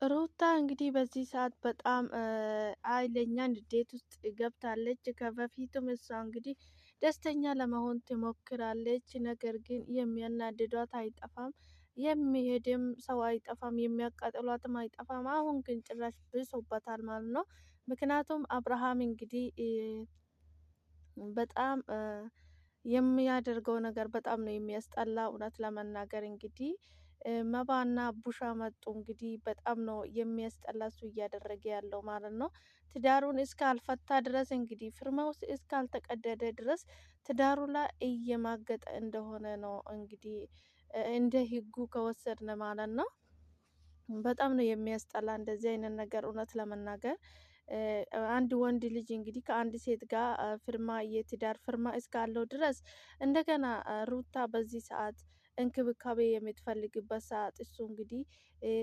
ሩታ እንግዲህ በዚህ ሰዓት በጣም ኃይለኛ ንዴት ውስጥ ገብታለች። ከበፊቱም እሷ እንግዲህ ደስተኛ ለመሆን ትሞክራለች። ነገር ግን የሚያናድዷት አይጠፋም፣ የሚሄድም ሰው አይጠፋም፣ የሚያቃጥሏትም አይጠፋም። አሁን ግን ጭራሽ ብሶበታል ማለት ነው። ምክንያቱም አብርሃም እንግዲህ በጣም የሚያደርገው ነገር በጣም ነው የሚያስጠላ። እውነት ለመናገር እንግዲህ መባና ቡሻ መጡ። እንግዲህ በጣም ነው የሚያስጠላ እሱ እያደረገ ያለው ማለት ነው። ትዳሩን እስካልፈታ ድረስ እንግዲህ ፊርማው እስካልተቀደደ ድረስ ትዳሩ ላይ እየማገጠ እንደሆነ ነው እንግዲህ እንደ ህጉ ከወሰድን ማለት ነው። በጣም ነው የሚያስጠላ እንደዚህ አይነት ነገር እውነት ለመናገር አንድ ወንድ ልጅ እንግዲህ ከአንድ ሴት ጋር ፊርማ የትዳር ፊርማ እስካለው ድረስ እንደገና ሩታ በዚህ ሰዓት እንክብካቤ የምትፈልግበት ሰዓት እሱ እንግዲህ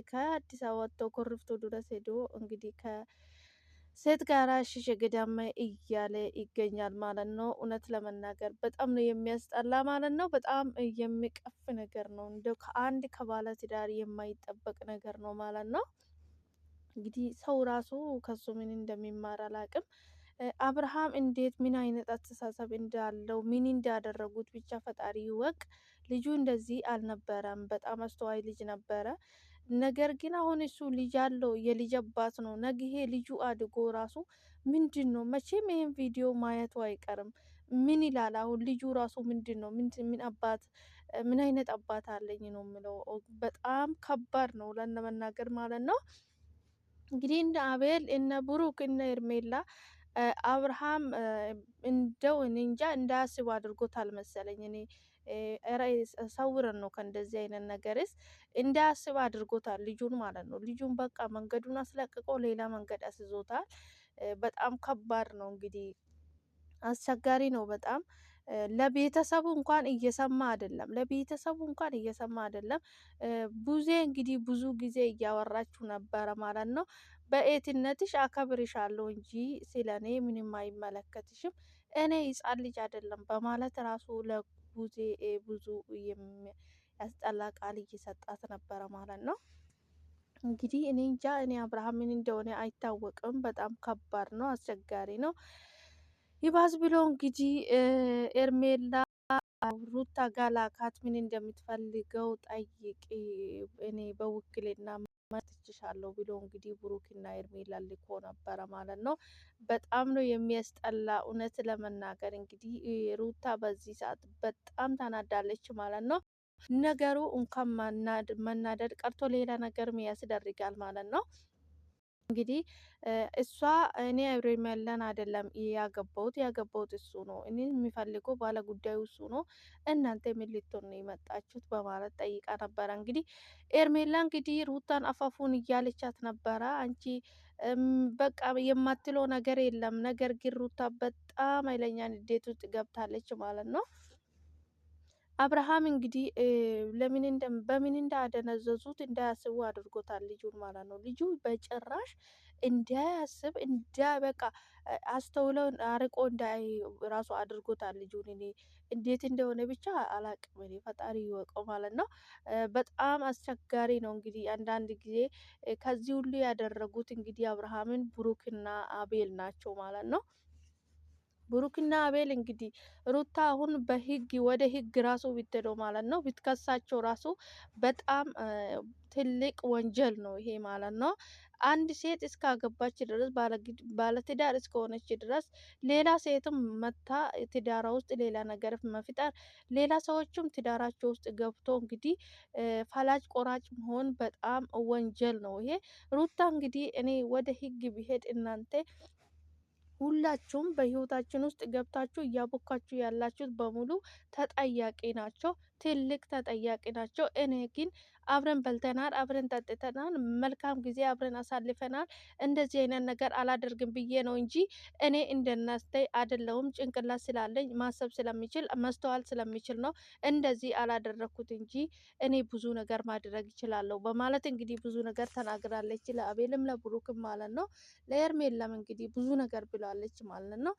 ከአዲስ አበባ ወጥቶ ኮረፍቶ ድረስ ሄዶ እንግዲህ ከሴት ጋር ሽሽ ገዳማ እያለ ይገኛል ማለት ነው። እውነት ለመናገር በጣም ነው የሚያስጠላ ማለት ነው። በጣም የሚቀፍ ነገር ነው። እንደው ከአንድ ከባለ ትዳር የማይጠበቅ ነገር ነው ማለት ነው። እንግዲህ ሰው ራሱ ከሱ ምን እንደሚማር አላቅም። አብርሃም እንዴት ምን አይነት አስተሳሰብ እንዳለው ምን እንዳደረጉት ብቻ ፈጣሪ ይወቅ። ልጁ እንደዚህ አልነበረም። በጣም አስተዋይ ልጅ ነበረ። ነገር ግን አሁን እሱ ልጅ አለው፣ የልጅ አባት ነው። ነገ ይሄ ልጁ አድጎ ራሱ ምንድን ነው መቼም ይሄን ቪዲዮ ማየቱ አይቀርም። ምን ይላል አሁን ልጁ ራሱ ምንድን ነው ምን አባት ምን አይነት አባት አለኝ ነው የምለው። በጣም ከባድ ነው ለመናገር ማለት ነው። እንግዲህ እነ አቤል እነ ብሩክ እነ ኤርሜላ አብርሃም እንደው እኔ እንጃ እንዳያስቡ አድርጎታል መሰለኝ። እኔ ኧረ ሰውረን ነው ከእንደዚህ አይነት ነገርስ እንዳያስብ አድርጎታል ልጁን ማለት ነው። ልጁን በቃ መንገዱን አስለቅቆ ሌላ መንገድ አስይዞታል። በጣም ከባድ ነው እንግዲህ አስቸጋሪ ነው በጣም። ለቤተሰቡ እንኳን እየሰማ አይደለም፣ ለቤተሰቡ እንኳን እየሰማ አይደለም። ቡዜ እንግዲህ ብዙ ጊዜ እያወራችሁ ነበረ ማለት ነው። በኤትነትሽ አከብርሻለሁ እንጂ ስለ እኔ ምንም አይመለከትሽም፣ እኔ ህፃን ልጅ አይደለም በማለት ራሱ ለቡዜ ብዙ ያስጠላ ቃል እየሰጣት ነበረ ማለት ነው። እንግዲህ እኔ እንጃ እኔ አብርሃም ምን እንደሆነ አይታወቅም። በጣም ከባድ ነው፣ አስቸጋሪ ነው። ይባስ ብሎ እንግዲህ ኤርሜላ ሩታ ጋላካት ምን እንደምትፈልገው ጠይቂ፣ እኔ በውክልና መትችሻለሁ ብሎ እንግዲህ ብሩክና ኤርሜላ ልኮ ነበረ ማለት ነው። በጣም ነው የሚያስጠላ እውነት ለመናገር እንግዲህ ሩታ በዚህ ሰዓት በጣም ታናዳለች ማለት ነው። ነገሩ እንኳን መናደድ ቀርቶ ሌላ ነገር ያስደርጋል ማለት ነው። እንግዲህ እሷ እኔ ኤርሜላን አይደለም ያገባሁት እሱ ነው፣ እኔ የሚፈልገው ባለ ጉዳዩ እሱ ነው፣ እናንተ ምን ልትሆኑ ነው የመጣችሁት በማለት ጠይቃ ነበረ። እንግዲህ ኤርሜላ እንግዲህ ሩታን አፋፉን እያለቻት ነበረ። አንቺ በቃ የማትለው ነገር የለም። ነገር ግን ሩታ በጣም ኃይለኛ ንዴት ውስጥ ገብታለች ማለት ነው። አብርሃም እንግዲህ በምን እንዳደነዘዙት እንዳያስቡ አድርጎታል ልጁን ማለት ነው። ልጁ በጭራሽ እንዳያስብ በቃ አስተውለው አርቆ እንዳይ ራሱ አድርጎታል ልጁን። እኔ እንዴት እንደሆነ ብቻ አላቅም፣ እኔ ፈጣሪ ይወቀው ማለት ነው። በጣም አስቸጋሪ ነው እንግዲህ አንዳንድ ጊዜ ከዚህ ሁሉ ያደረጉት እንግዲህ አብርሃምን ብሩክና አቤል ናቸው ማለት ነው። ብሩክና አቤል እንግዲህ ሩታ አሁን በህግ ወደ ህግ ራሱ ብትሄደው ማለት ነው ብትከሳቸው ራሱ በጣም ትልቅ ወንጀል ነው ይሄ ማለት ነው። አንድ ሴት እስካገባች ድረስ ባለትዳር እስከሆነች ድረስ ሌላ ሴትም መታ ትዳራ ውስጥ ሌላ ነገር መፍጠር፣ ሌላ ሰዎችም ትዳራቸው ውስጥ ገብቶ እንግዲህ ፈላጭ ቆራጭ መሆን በጣም ወንጀል ነው ይሄ። ሩታ እንግዲህ እኔ ወደ ህግ ቢሄድ እናንተ ሁላችሁም በህይወታችን ውስጥ ገብታችሁ እያቦካችሁ ያላችሁት በሙሉ ተጠያቂ ናቸው፣ ትልቅ ተጠያቂ ናቸው። እኔ ግን አብረን በልተናል፣ አብረን ጠጥተናል፣ መልካም ጊዜ አብረን አሳልፈናል። እንደዚህ አይነት ነገር አላደርግም ብዬ ነው እንጂ እኔ እንደናንተ አይደለሁም። ጭንቅላት ስላለኝ ማሰብ ስለሚችል መስተዋል ስለሚችል ነው እንደዚህ አላደረኩት እንጂ እኔ ብዙ ነገር ማድረግ ይችላለሁ በማለት እንግዲህ ብዙ ነገር ተናግራለች። ለአቤልም ለብሩክም ማለት ነው። ለኤርሜላም እንግዲህ ብዙ ነገር ብላለች ማለት ነው።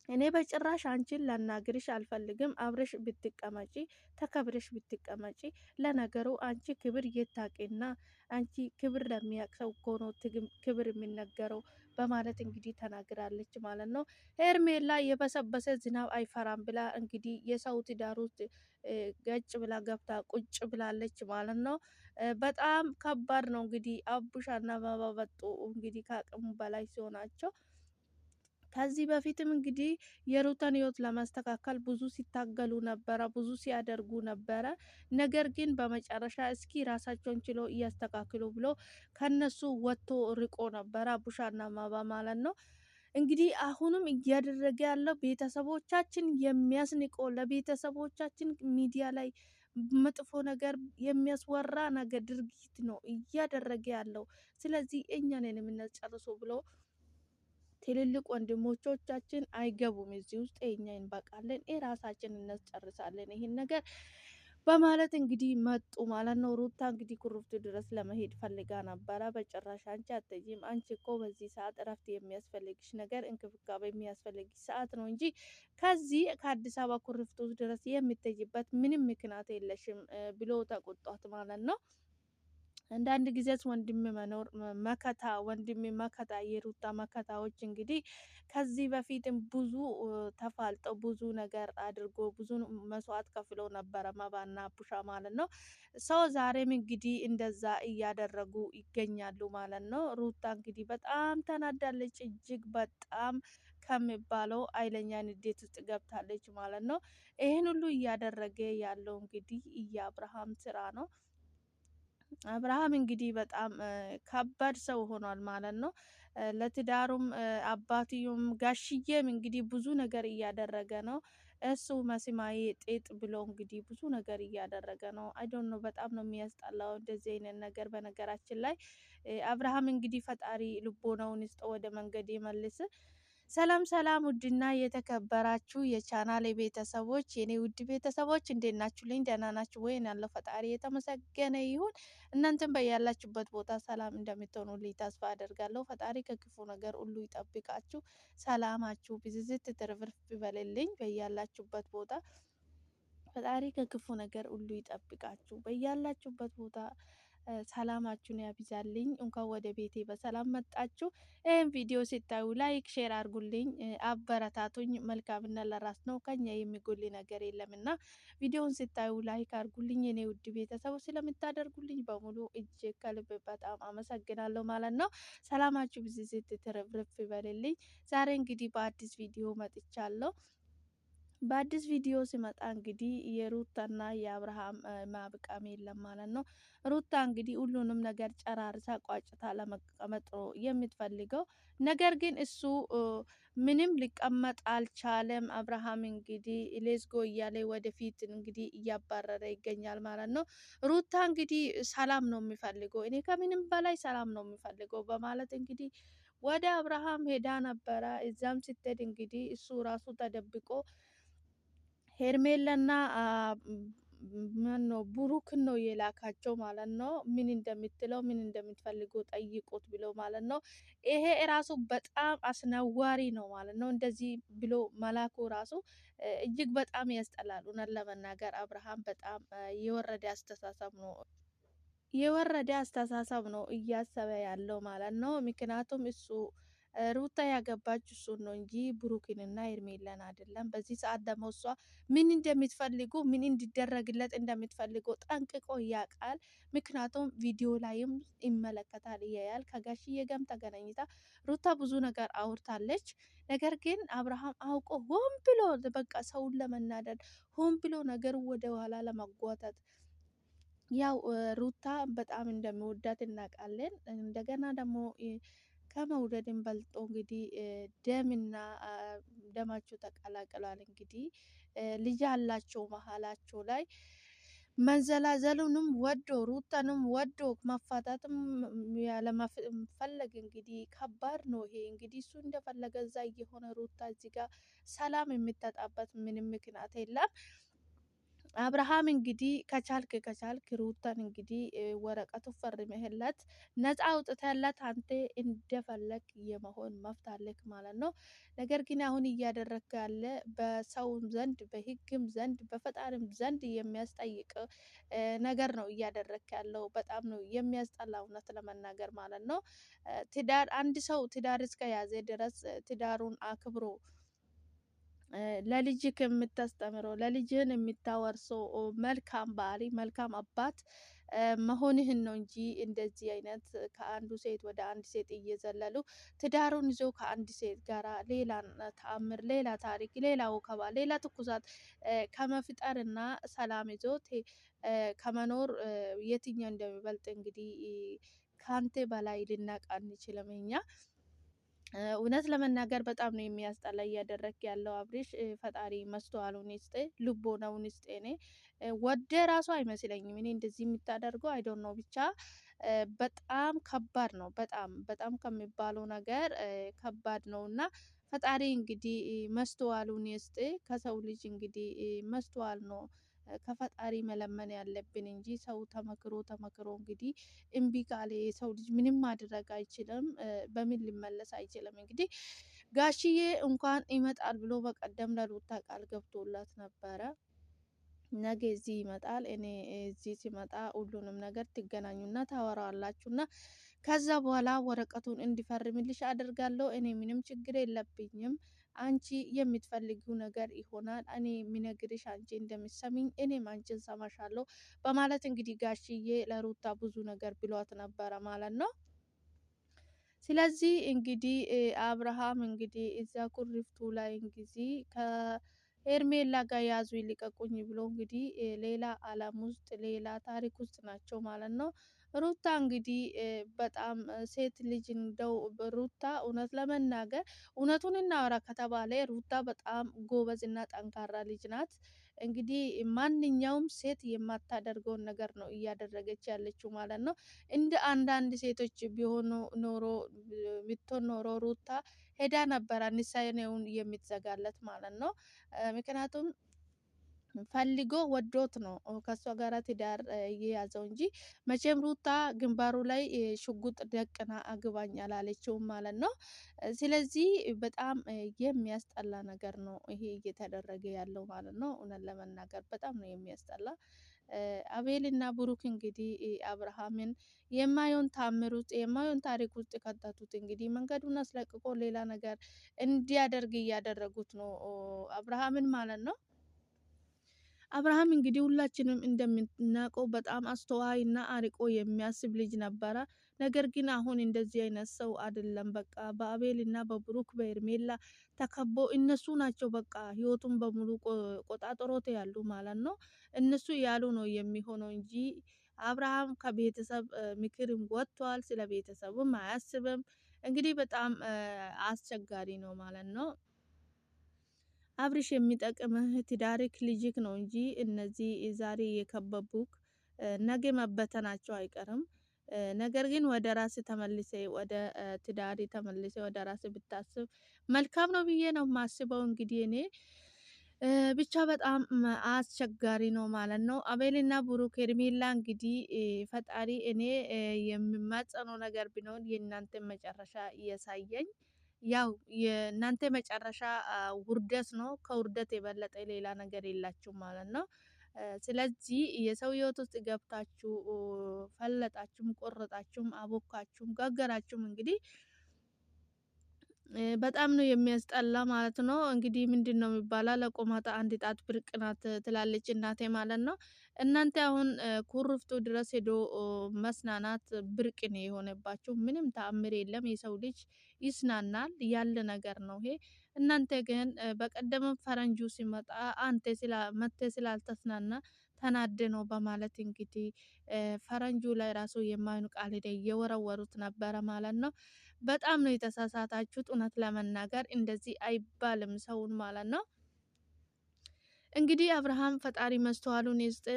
እኔ በጭራሽ አንቺን ላናግርሽ አልፈልግም። አብረሽ ብትቀመጪ ተከብረሽ ብትቀመጪ። ለነገሩ አንቺ ክብር የታቂና አንቺ ክብር ለሚያውቅ ሰው እኮ ነው ክብር የሚነገረው በማለት እንግዲህ ተናግራለች ማለት ነው። ሄርሜላ የበሰበሰ ዝናብ አይፈራም ብላ እንግዲህ የሰው ትዳር ውስጥ ገጭ ብላ ገብታ ቁጭ ብላለች ማለት ነው። በጣም ከባድ ነው እንግዲህ አቡሻና መባበጡ እንግዲህ ከአቅሙ በላይ ሲሆናቸው ከዚህ በፊትም እንግዲህ የሩታን ህይወት ለማስተካከል ብዙ ሲታገሉ ነበረ፣ ብዙ ሲያደርጉ ነበረ። ነገር ግን በመጨረሻ እስኪ ራሳቸውን ችሎ እያስተካክሉ ብሎ ከነሱ ወጥቶ ርቆ ነበረ አቡሻና ማባ ማለት ነው። እንግዲህ አሁንም እያደረገ ያለው ቤተሰቦቻችን የሚያስንቀው ለቤተሰቦቻችን ሚዲያ ላይ መጥፎ ነገር የሚያስወራ ነገር ድርጊት ነው እያደረገ ያለው። ስለዚህ እኛንን የምናስጨርሰው ብሎ ትልልቅ ወንድሞቻችን አይገቡም እዚህ ውስጥ የኛ እንበቃለን፣ የራሳችን እናስጨርሳለን ይሄን ነገር በማለት እንግዲህ መጡ ማለት ነው። ሩታ እንግዲህ ኩርፍቱ ድረስ ለመሄድ ፈልጋ ነበረ። በጭራሽ አንቺ አትሄጂም፣ አንቺ እኮ በዚህ ሰዓት እረፍት የሚያስፈልግሽ ነገር እንክብካቤ የሚያስፈልግሽ ሰዓት ነው እንጂ ከዚህ ከአዲስ አበባ ኩርፍቱ ድረስ የምትሄጂበት ምንም ምክንያት የለሽም ብሎ ተቆጧት ማለት ነው። አንዳንድ ጊዜስ ወንድም መኖር መከታ ወንድም መከታ የሩታ መከታዎች እንግዲህ ከዚህ በፊትም ብዙ ተፋልጠው ብዙ ነገር አድርጎ ብዙ መስዋዕት ከፍሎ ነበረ መባና ቡሻ ማለት ነው። ሰው ዛሬም እንግዲህ እንደዛ እያደረጉ ይገኛሉ ማለት ነው። ሩታ እንግዲህ በጣም ተናዳለች፣ እጅግ በጣም ከሚባለው ኃይለኛ ንዴት ውስጥ ገብታለች ማለት ነው። ይህን ሁሉ እያደረገ ያለው እንግዲህ የአብርሃም ስራ ነው። አብርሃም እንግዲህ በጣም ከባድ ሰው ሆኗል ማለት ነው። ለትዳሩም አባትዮም ጋሽዬም እንግዲህ ብዙ ነገር እያደረገ ነው። እሱ መስማዬ ጤጥ ብሎ እንግዲህ ብዙ ነገር እያደረገ ነው። አይዶን ነው፣ በጣም ነው የሚያስጠላው እንደዚህ አይነት ነገር። በነገራችን ላይ አብርሃም እንግዲህ ፈጣሪ ልቦናውን ይስጠው፣ ወደ መንገድ ይመልስ። ሰላም ሰላም! ውድና የተከበራችሁ የቻናል ቤተሰቦች የኔ ውድ ቤተሰቦች እንዴት ናችሁልኝ? ደህና ናችሁ ወይ? ያለው ፈጣሪ የተመሰገነ ይሁን። እናንተም በያላችሁበት ቦታ ሰላም እንደምትሆኑልኝ ተስፋ አደርጋለሁ። ፈጣሪ ከክፉ ነገር ሁሉ ይጠብቃችሁ። ሰላማችሁ ብዝዝት ትርፍርፍ ይበልልኝ። በያላችሁበት ቦታ ፈጣሪ ከክፉ ነገር ሁሉ ይጠብቃችሁ። በያላችሁበት ቦታ ሰላማችሁን ያብዛልኝ። እንኳን ወደ ቤቴ በሰላም መጣችሁ። ይህን ቪዲዮ ሲታዩ ላይክ፣ ሼር አድርጉልኝ፣ አበረታቱኝ። መልካምነት ለራስ ነው፣ ከኛ የሚጎል ነገር የለምና ቪዲዮውን ሲታዩ ላይክ አድርጉልኝ። የኔ ውድ ቤተሰቡ ስለምታደርጉልኝ በሙሉ እጅግ ከልብ በጣም አመሰግናለሁ ማለት ነው። ሰላማችሁ ብዝዝት ትርፍርፍ ይበልልኝ። ዛሬ እንግዲህ በአዲስ ቪዲዮ መጥቻለሁ። በአዲስ ቪዲዮ ሲመጣ እንግዲህ የሩታና የአብርሃም ማብቃም የለም ማለት ነው። ሩታ እንግዲህ ሁሉንም ነገር ጨራርሳ ቋጭታ ለመቀመጥ ነው የምትፈልገው። ነገር ግን እሱ ምንም ሊቀመጥ አልቻለም። አብርሃም እንግዲህ ሌዝጎ እያለ ወደፊት እንግዲህ እያባረረ ይገኛል ማለት ነው። ሩታ እንግዲህ ሰላም ነው የሚፈልገው፣ እኔ ከምንም በላይ ሰላም ነው የሚፈልገው በማለት እንግዲህ ወደ አብርሃም ሄዳ ነበረ። እዛም ስትሄድ እንግዲህ እሱ ራሱ ተደብቆ ሄርሜላና ማን ነው ብሩክን ነው የላካቸው ማለት ነው። ምን እንደምትለው ምን እንደምትፈልገው ጠይቁት ብሎ ማለት ነው። ይሄ ራሱ በጣም አስነዋሪ ነው ማለት ነው። እንደዚህ ብሎ መላኩ ራሱ እጅግ በጣም ያስጠላል። እውነት ለመናገር አብርሃም በጣም የወረደ አስተሳሰብ ነው እያሰበ ያለው ማለት ነው። ምክንያቱም እሱ ሩታ ያገባች እሱን ነው እንጂ ብሩክንና ኤርሜላን አይደለም። በዚህ ሰዓት ደግሞ እሷ ምን እንደምትፈልጉ ምን እንዲደረግለት እንደምትፈልጉ ጠንቅቆ ያውቃል። ምክንያቱም ቪዲዮ ላይም ይመለከታል፣ ያያል። ከጋሽዬ ጋርም ተገናኝታ ሩታ ብዙ ነገር አውርታለች። ነገር ግን አብርሃም አውቆ ሆን ብሎ በቃ ሰውን ለመናደድ ሆን ብሎ ነገሩ ወደ ኋላ ለማጓተት ያው ሩታ በጣም እንደሚወዳት እናውቃለን። እንደገና ደግሞ ከመውደድን በልጦ እንግዲህ ደምና ደማቸው ተቀላቅሏል። እንግዲህ ልጅ አላቸው መሀላቸው ላይ መንዘላዘሉንም ወዶ ሩታንም ወዶ መፋታትም ያለመፈለግ እንግዲህ ከባድ ነው። ይሄ እንግዲህ እሱ እንደፈለገ እዛ እየሆነ ሩታ እዚህ ጋር ሰላም የምታጣበት ምንም ምክንያት የለም። አብርሃም እንግዲህ ከቻልክ ሩታን እንግዲህ ወረቀቱ ፈርመህለት ነፃ አውጥተህለት አንተ እንደፈለግ የመሆን መብት አለክ ማለት ነው። ነገር ግን አሁን እያደረግክ ያለ በሰውም ዘንድ በህግም ዘንድ በፈጣሪም ዘንድ የሚያስጠይቅ ነገር ነው እያደረግክ ያለው። በጣም ነው የሚያስጠላ እውነት ለመናገር ማለት ነው። ትዳር አንድ ሰው ትዳር እስከያዘ ድረስ ትዳሩን አክብሮ ለልጅክ የምታስተምረው ለልጅህን የምታወርሰው መልካም ባህሪ መልካም አባት መሆንህን ነው እንጂ እንደዚህ አይነት ከአንዱ ሴት ወደ አንድ ሴት እየዘለሉ ትዳሩን ይዞ ከአንድ ሴት ጋራ ሌላ ተአምር፣ ሌላ ታሪክ፣ ሌላ ወከባ፣ ሌላ ትኩሳት ከመፍጠርና ሰላም ይዞ ከመኖር የትኛው እንደሚበልጥ እንግዲህ ከአንተ በላይ ልናቅ አንችልም እኛ። እውነት ለመናገር በጣም ነው የሚያስጠላ እያደረግክ ያለው አብሪሽ። ፈጣሪ መስተዋሉን ይስጥ፣ ልቦናውን ይስጥ። እኔ ወደ ራሱ አይመስለኝም እኔ እንደዚህ የምታደርገው አይዶን ነው። ብቻ በጣም ከባድ ነው። በጣም በጣም ከሚባለው ነገር ከባድ ነው እና ፈጣሪ እንግዲህ መስተዋሉን ይስጥ። ከሰው ልጅ እንግዲህ መስተዋል ነው ከፈጣሪ መለመን ያለብን እንጂ ሰው ተመክሮ ተመክሮ እንግዲህ እምቢ ካለ የሰው ልጅ ምንም ማድረግ አይችልም። በምን ሊመለስ አይችልም። እንግዲህ ጋሽዬ እንኳን ይመጣል ብሎ በቀደም ለሩታ ቃል ገብቶላት ነበረ። ነገ እዚህ ይመጣል። እኔ እዚህ ሲመጣ ሁሉንም ነገር ትገናኙና ታወራላችሁና ከዛ በኋላ ወረቀቱን እንዲፈርምልሽ አደርጋለሁ። እኔ ምንም ችግር የለብኝም። አንቺ የምትፈልጊው ነገር ይሆናል። እኔ የሚነግርሽ አንቺ እንደምትሰሚኝ እኔም አንቺን ሰማሻለሁ በማለት እንግዲህ ጋሽዬ ለሩታ ብዙ ነገር ብሏት ነበረ ማለት ነው። ስለዚህ እንግዲህ አብርሃም እንግዲህ እዛ ኩሪፍቱ ላይ እንግዲህ ከኤርሜላ ጋር ያዙ ይልቀቁኝ ብሎ እንግዲህ ሌላ ዓለም ውስጥ ሌላ ታሪክ ውስጥ ናቸው ማለት ነው። ሩታ እንግዲህ በጣም ሴት ልጅ እንደው ሩታ እውነት ለመናገር እውነቱን እናወራ ከተባለ ሩታ በጣም ጎበዝ እና ጠንካራ ልጅ ናት። እንግዲህ ማንኛውም ሴት የማታደርገውን ነገር ነው እያደረገች ያለችው ማለት ነው። እንደ አንዳንድ ሴቶች ቢሆኑ ኖሮ ብትሆን ኖሮ ሩታ ሄዳ ነበረ ንሳኔውን የምትዘጋለት ማለት ነው። ምክንያቱም ፈልጎ ወዶት ነው ከሷ ጋር ትዳር የያዘው እንጂ መቼም ሩታ ግንባሩ ላይ ሽጉጥ ደቅና አግባኝ አላለችውም ማለት ነው። ስለዚህ በጣም የሚያስጠላ ነገር ነው ይሄ እየተደረገ ያለው ማለት ነው። እውነት ለመናገር በጣም ነው የሚያስጠላ። አቤል እና ብሩክ እንግዲህ አብርሃምን የማየውን ታምር ውስጥ የማየውን ታሪክ ውስጥ ከተቱት። እንግዲህ መንገዱን አስለቅቆ ሌላ ነገር እንዲያደርግ እያደረጉት ነው አብርሃምን ማለት ነው። አብርሃም እንግዲህ ሁላችንም እንደምናውቀው በጣም አስተዋይ እና አርቆ የሚያስብ ልጅ ነበረ። ነገር ግን አሁን እንደዚህ አይነት ሰው አይደለም። በቃ በአቤል እና በብሩክ በኤርሜላ ተከቦ እነሱ ናቸው በቃ ህይወቱን በሙሉ ቆጣጠሮት ያሉ ማለት ነው። እነሱ ያሉ ነው የሚሆነው እንጂ አብርሃም ከቤተሰብ ምክርም ወጥቷል። ስለ ቤተሰቡም አያስብም። እንግዲህ በጣም አስቸጋሪ ነው ማለት ነው። አብርሽ የሚጠቅምህ ትዳርክ ልጅክ ነው እንጂ እነዚህ ዛሬ የከበቡክ ነገ መበተናቸው አይቀርም። ነገር ግን ወደ ራስ ተመልሴ ወደ ትዳሪ ተመልሴ ወደ ራስ ብታስብ መልካም ነው ብዬ ነው የማስበው። እንግዲህ እኔ ብቻ በጣም አስቸጋሪ ነው ማለት ነው። አቤልና ብሩክ ሄርሜላ እንግዲህ ፈጣሪ እኔ የሚማጸነው ነገር ቢኖር የእናንተን መጨረሻ እያሳየኝ። ያው የእናንተ መጨረሻ ውርደት ነው። ከውርደት የበለጠ ሌላ ነገር የላችሁም ማለት ነው። ስለዚህ የሰው ህይወት ውስጥ ገብታችሁ ፈለጣችሁም፣ ቆረጣችሁም፣ አቦካችሁም፣ ጋገራችሁም እንግዲህ በጣም ነው የሚያስጠላ ማለት ነው። እንግዲህ ምንድነው የሚባለው ለቆማጣ አንድ ጣት ብርቅ ናት ትላለች እናቴ ማለት ነው። እናንተ አሁን ኩርፍቱ ድረስ ሄዶ መስናናት ብርቅ ነው የሆነባችሁ። ምንም ተአምር የለም። የሰው ልጅ ይስናናል ያለ ነገር ነው ይሄ። እናንተ ግን በቀደም ፈረንጁ ሲመጣ አንተ መተ ስላልተስናና ተናደ ነው በማለት እንግዲህ ፈረንጁ ላይ ራሱ የማይኑ ቃል እየወረወሩት ነበረ ማለት ነው። በጣም ነው የተሳሳታችሁት። እውነት ለመናገር እንደዚህ አይባልም ሰውን ማለት ነው። እንግዲህ አብርሃም ፈጣሪ መስተዋሉን ይስጥ።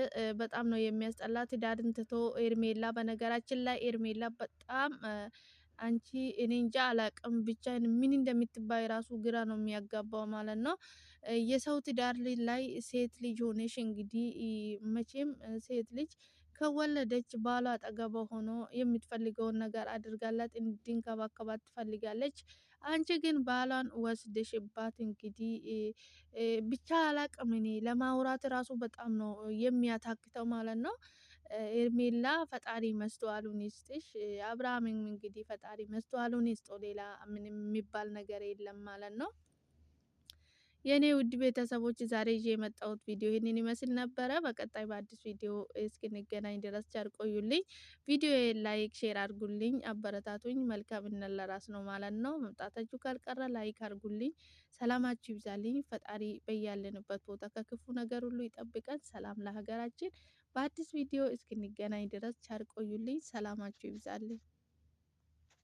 በጣም ነው የሚያስጠላ ትዳርን ትቶ ኤርሜላ። በነገራችን ላይ ኤርሜላ በጣም አንቺ እኔ እንጃ አላቅም ብቻ ምን እንደምትባይ ራሱ ግራ ነው የሚያጋባው ማለት ነው። የሰው ትዳር ላይ ሴት ልጅ ሆነሽ እንግዲህ መቼም ሴት ልጅ ከወለደች ባሏ አጠገቧ ሆኖ የምትፈልገውን ነገር አድርጋላት እንዲንከባከባት ትፈልጋለች። አንቺ ግን ባሏን ወስደሽባት እንግዲህ ብቻ አላቅም እኔ ለማውራት ራሱ በጣም ነው የሚያታክተው ማለት ነው። ኤርሜላ ፈጣሪ መስተዋሉን ይስጥሽ። አብርሃምም እንግዲህ ፈጣሪ መስተዋሉን ይስጠው። ሌላ ምንም የሚባል ነገር የለም ማለት ነው። የኔ ውድ ቤተሰቦች ዛሬ ይዤ የመጣሁት ቪዲዮ ይህንን ይመስል ነበረ። በቀጣይ በአዲስ ቪዲዮ እስክንገናኝ ድረስ ቸር ቆዩልኝ። ቪዲዮ ላይክ፣ ሼር አድርጉልኝ፣ አበረታቱኝ። መልካምነት ለራስ ነው ማለት ነው። መምጣታችሁ ካልቀረ ላይክ አድርጉልኝ። ሰላማችሁ ይብዛልኝ። ፈጣሪ በያለንበት ቦታ ከክፉ ነገር ሁሉ ይጠብቀን። ሰላም ለሀገራችን። በአዲስ ቪዲዮ እስክንገናኝ ድረስ ቸር ቆዩልኝ። ሰላማችሁ ይብዛልኝ።